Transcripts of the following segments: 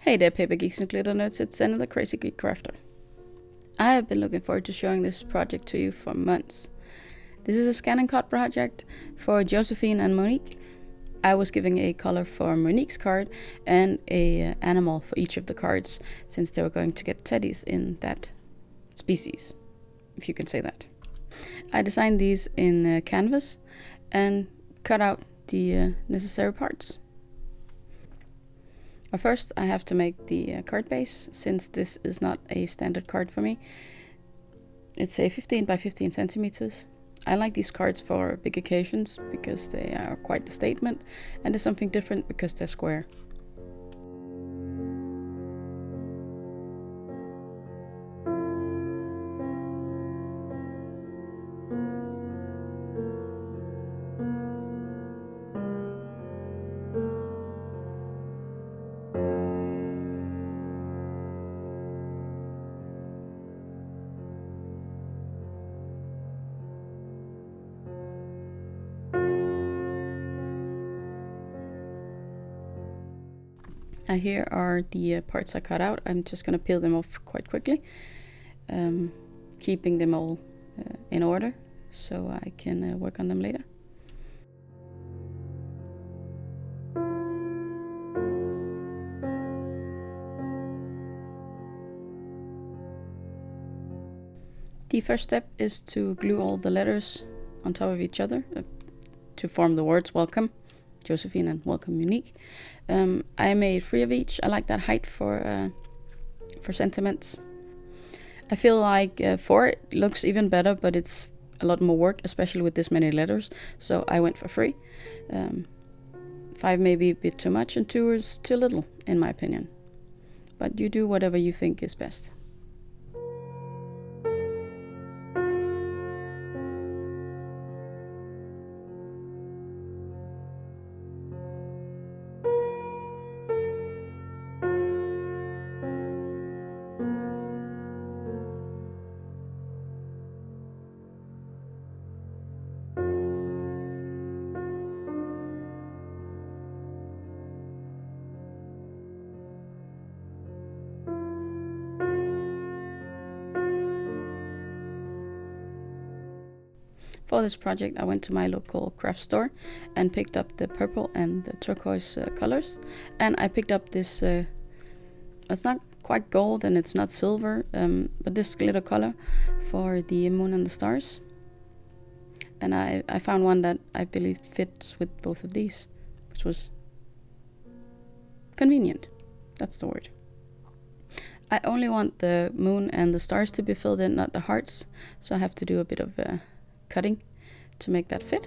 Hey there paper geeks and glitter nerds, it's Neenah the Crazy Geek Crafter. I have been looking forward to showing this project to you for months. This is a ScanNCut project for Josephine and Monique. I was giving a color for Monique's card and a animal for each of the cards, since they were going to get teddies in that species, if you can say that. I designed these in canvas and cut out the necessary parts. But first I have to make the card base, since this is not a standard card for me. It's a 15 by 15 centimeters. I like these cards for big occasions because they are quite the statement, and there's something different because they're square. Here are the parts I cut out. I'm just going to peel them off quite quickly, keeping them all in order so I can work on them later. The first step is to glue all the letters on top of each other to form the words welcome Josephine and welcome Monique. I made 3 of each. I like that height for sentiments. I feel like 4 looks even better, but it's a lot more work, especially with this many letters, so I went for 3. 5 may be a bit too much and 2 is too little in my opinion, but you do whatever you think is best. For this project I went to my local craft store and picked up the purple and the turquoise colors, and I picked up this, it's not quite gold and it's not silver, but this glitter color for the moon and the stars. And I found one that I believe fits with both of these, which was convenient, that's the word. I only want the moon and the stars to be filled in, not the hearts, so I have to do a bit of cutting to make that fit.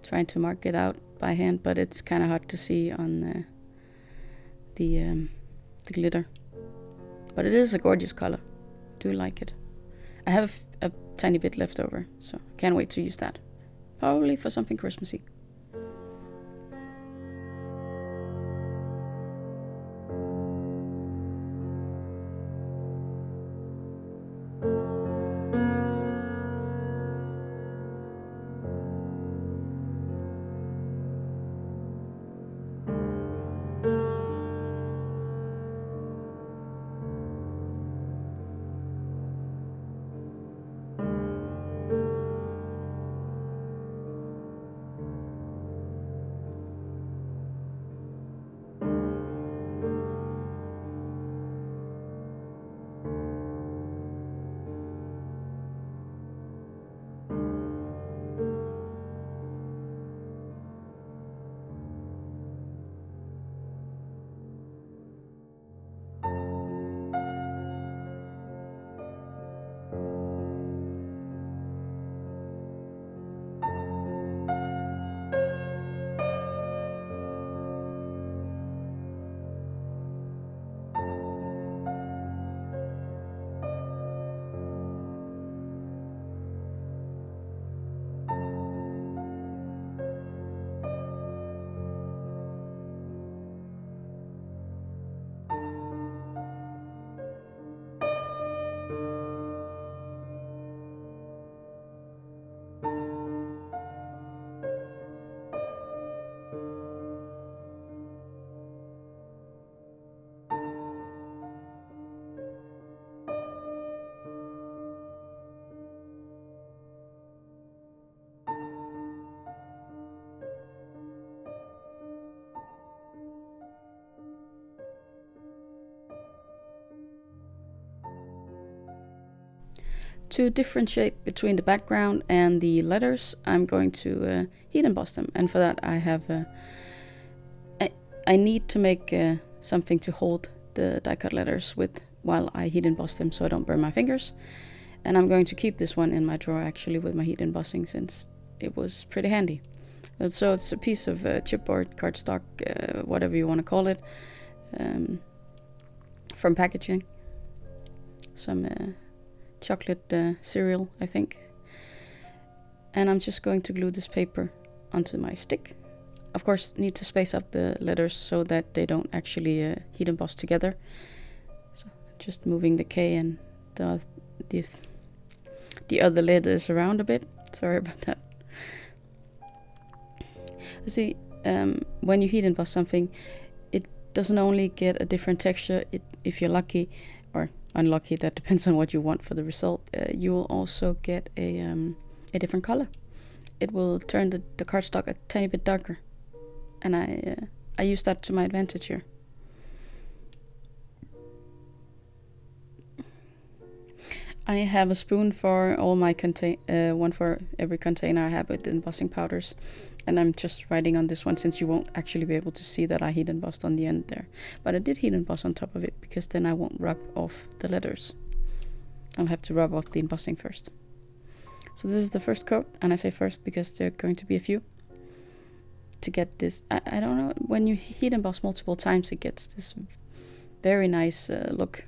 Trying to mark it out by hand, but it's kind of hard to see on the glitter. But it is a gorgeous color. I do like it. I have a tiny bit left over, so I can't wait to use that. Probably for something Christmassy. To differentiate between the background and the letters, I'm going to heat emboss them, and for that I have I need to make something to hold the die cut letters with while I heat emboss them, so I don't burn my fingers. And I'm going to keep this one in my drawer actually with my heat embossing, since it was pretty handy. So it's a piece of chipboard, cardstock, whatever you want to call it, from packaging. Some chocolate cereal, I think. And I'm just going to glue this paper onto my stick. Of course, need to space out the letters so that they don't actually heat emboss together. So just moving the K and the other letters around a bit. Sorry about that. See, when you heat emboss something, it doesn't only get a different texture. If you're lucky or unlucky, that depends on what you want for the result. You will also get a different color. It will turn the cardstock a tiny bit darker, and I use that to my advantage here. I have a spoon for all my one for every container I have with embossing powders, and I'm just writing on this one since you won't actually be able to see that I heat embossed on the end there. But I did heat emboss on top of it because then I won't rub off the letters. I'll have to rub off the embossing first. So this is the first coat, and I say first because there are going to be a few. To get this, I don't know, when you heat emboss multiple times it gets this very nice look.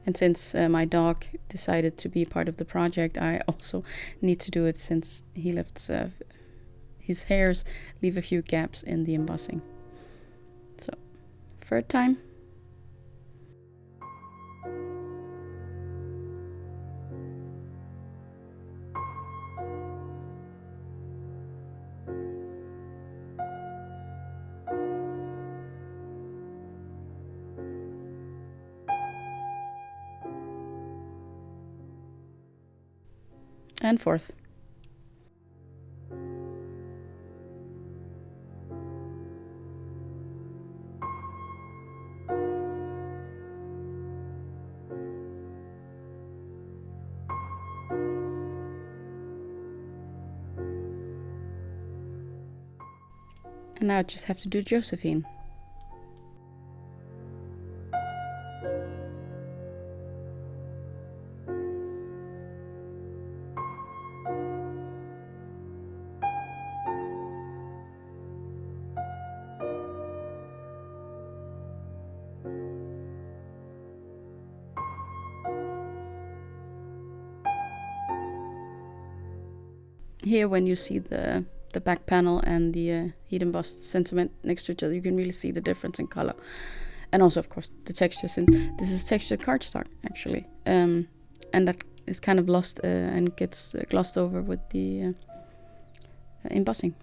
And since my dog decided to be part of the project, I also need to do it since he left his hairs leave a few gaps in the embossing. So, third time. And fourth. And now I just have to do Josephine. Here when you see the back panel and the heat embossed sentiment next to each other, you can really see the difference in color. And also, of course, the texture, since this is textured cardstock, actually. And that is kind of lost and gets glossed over with the embossing.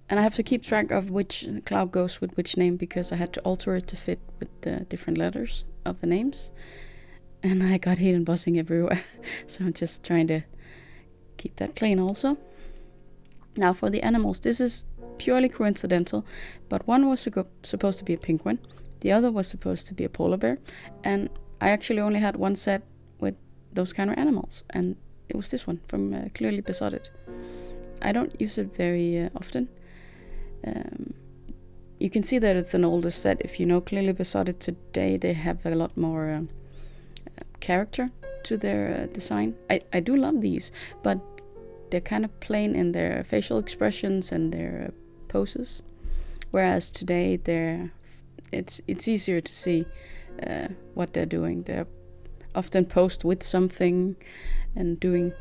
And I have to keep track of which cloud goes with which name, because I had to alter it to fit with the different letters of the names. And I got heat embossing everywhere. So I'm just trying to keep that clean also. Now for the animals, this is purely coincidental, but one was supposed to be a penguin, the other was supposed to be a polar bear, and I actually only had one set with those kind of animals, and it was this one from Clearly Besotted. I don't use it very often. You can see that it's an older set. If you know Clearly Besotted today, they have a lot more character to their design. I do love these, but they're kind of plain in their facial expressions and their poses, whereas today it's easier to see what they're doing. They're often posed with something and doing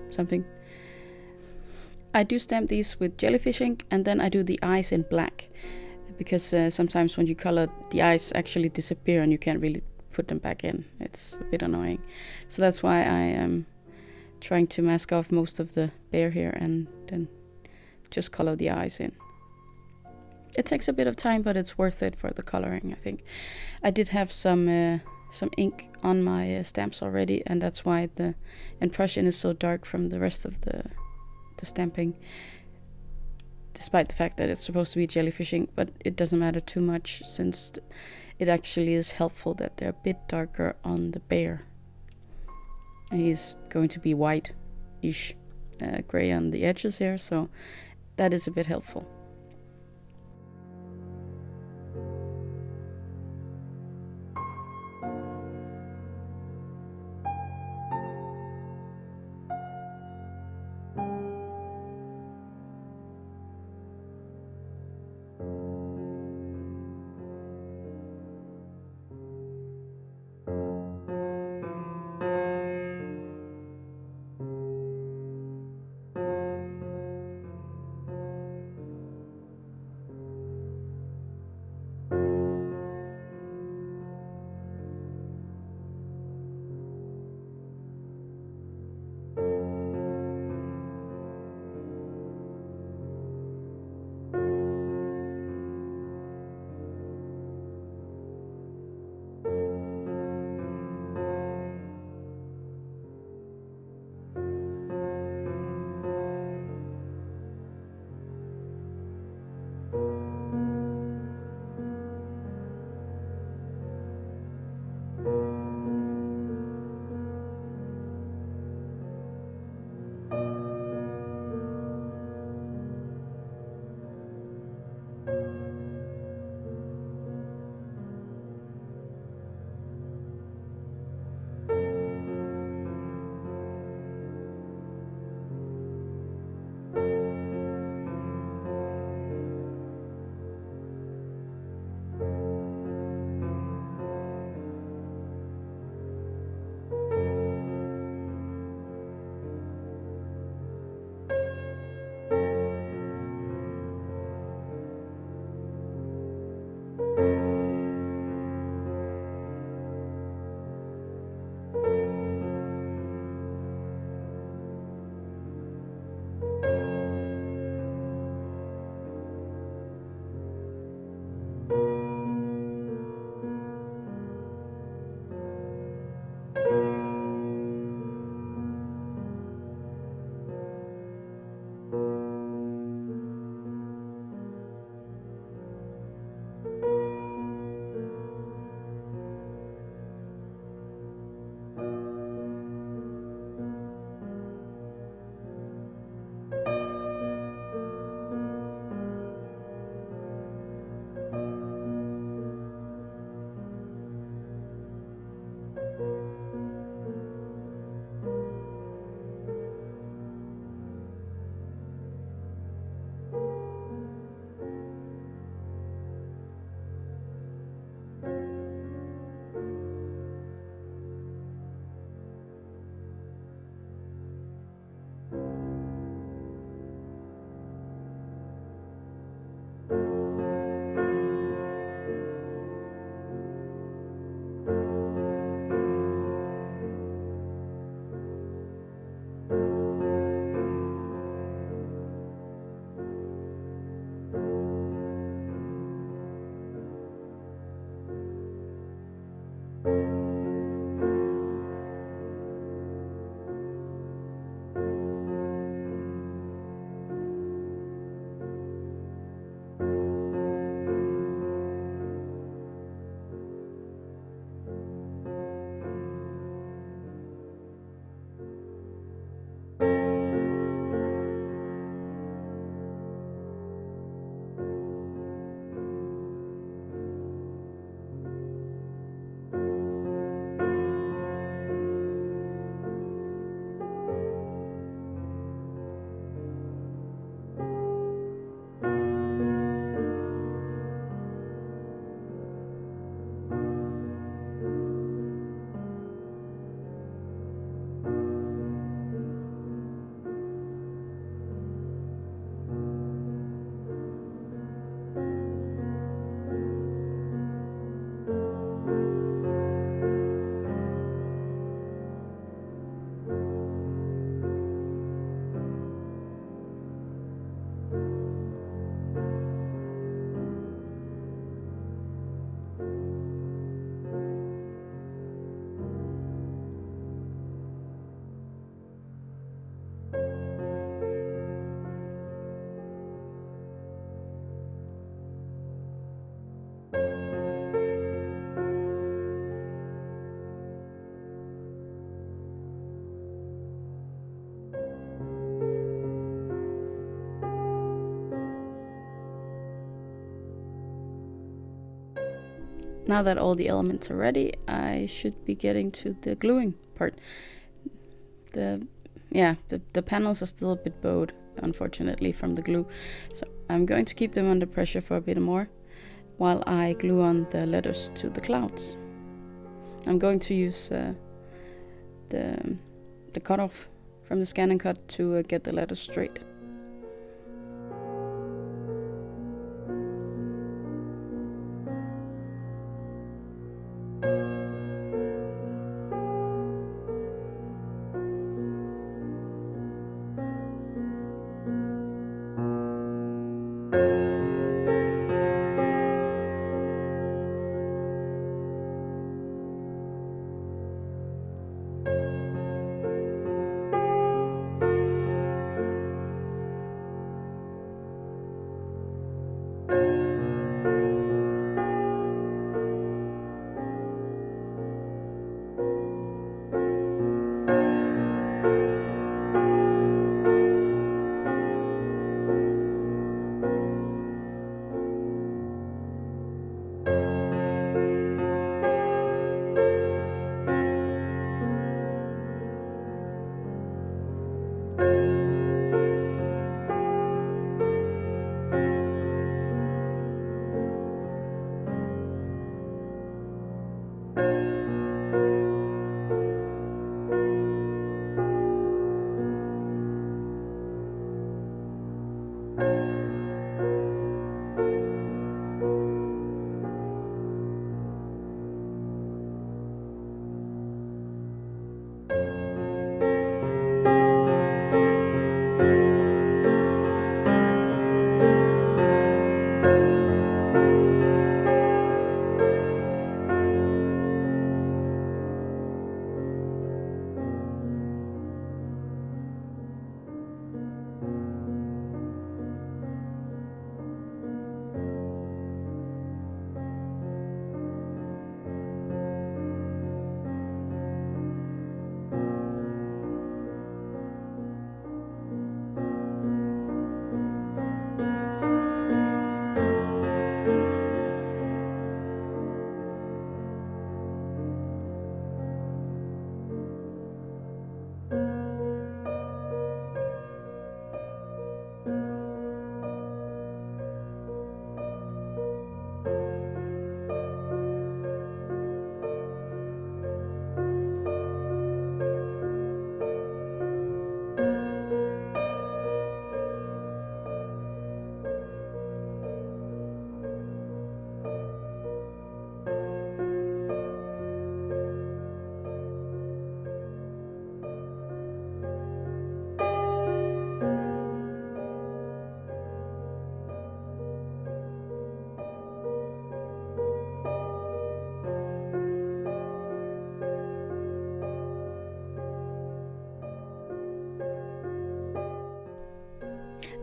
something. I do stamp these with jellyfish ink, and then I do the eyes in black, because sometimes when you color, the eyes actually disappear and you can't really put them back in. It's a bit annoying. So that's why I am trying to mask off most of the bear here and then just color the eyes in. It takes a bit of time, but it's worth it for the coloring, I think. I did have some ink on my stamps already, and that's why the impression is so dark from the rest of the stamping, despite the fact that it's supposed to be jellyfish ink. But it doesn't matter too much, since it actually is helpful that they're a bit darker on the bear He's going to be white-ish, gray on the edges here, so that is a bit helpful. Now that all the elements are ready, I should be getting to the gluing part. The panels are still a bit bowed, unfortunately, from the glue, so I'm going to keep them under pressure for a bit more while I glue on the letters to the clouds. I'm going to use the cutoff from the ScanNCut to get the letters straight.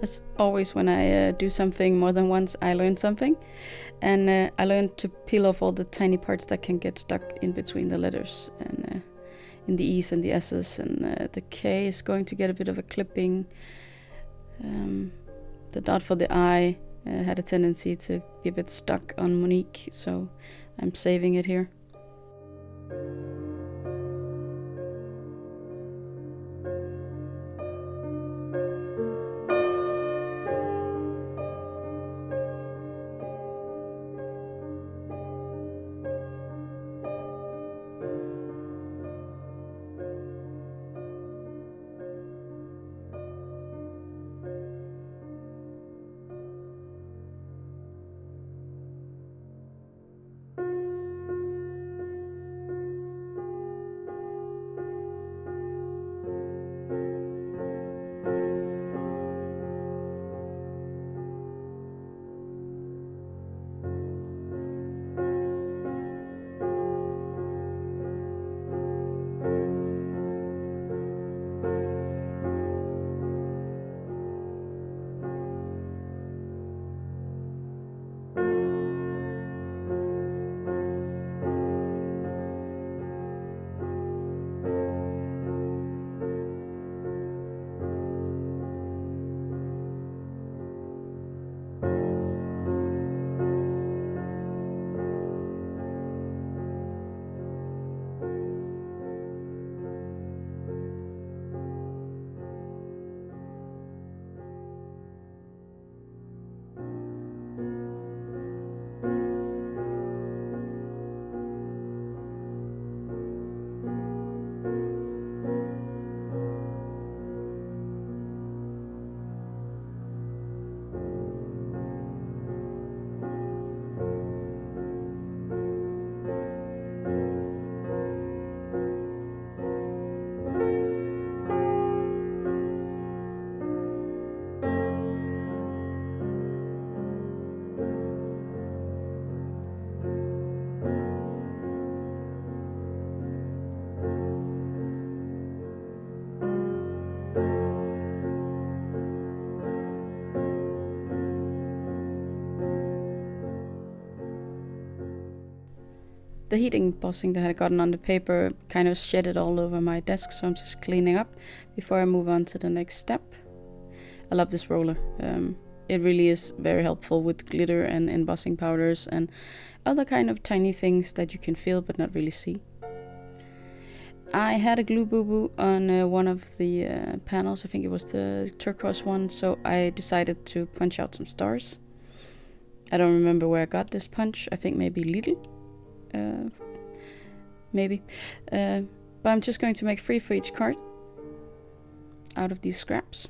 As always, when I do something more than once, I learn something. And I learned to peel off all the tiny parts that can get stuck in between the letters, and in the E's and the S's, and the K is going to get a bit of a clipping. The dot for the I had a tendency to be a bit stuck on Monique, so I'm saving it here. The heat embossing that I had gotten on the paper kind of shedded all over my desk, so I'm just cleaning up before I move on to the next step. I love this roller. It really is very helpful with glitter and embossing powders and other kind of tiny things that you can feel but not really see. I had a glue boo-boo on one of the panels. I think it was the turquoise one, so I decided to punch out some stars. I don't remember where I got this punch. I think maybe Lidl. Maybe. But I'm just going to make 3 for each card out of these scraps.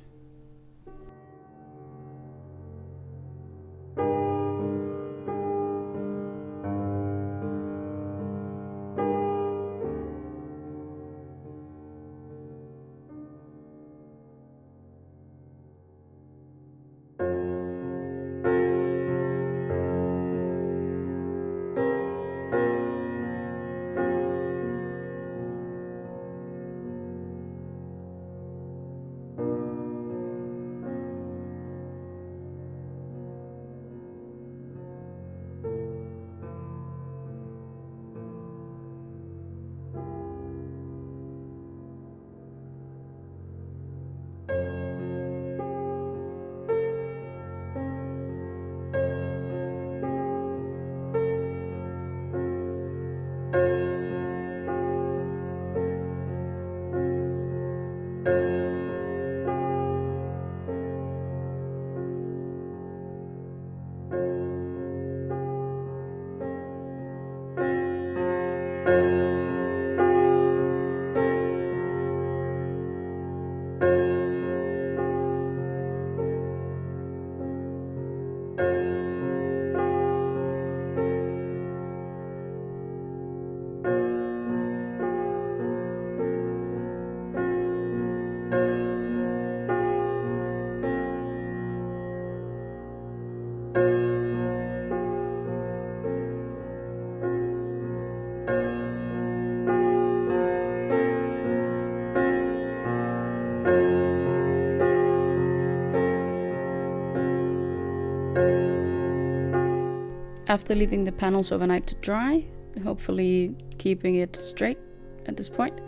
After leaving the panels overnight to dry, hopefully keeping it straight at this point,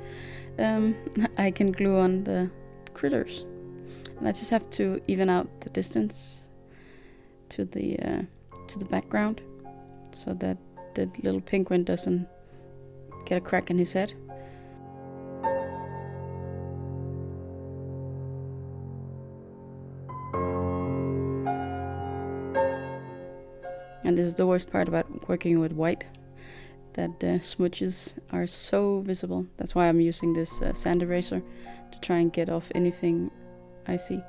I can glue on the critters. And I just have to even out the distance to the background so that the little penguin doesn't get a crack in his head. And this is the worst part about working with white, that the smudges are so visible. That's why I'm using this sand eraser to try and get off anything I see.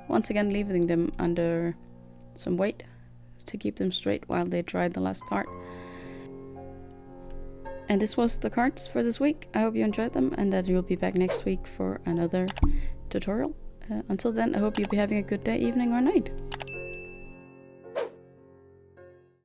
Once again, leaving them under some weight to keep them straight while they dry the last part. And this was the cards for this week. I hope you enjoyed them and that you'll be back next week for another tutorial. Until then, I hope you'll be having a good day, evening, or night.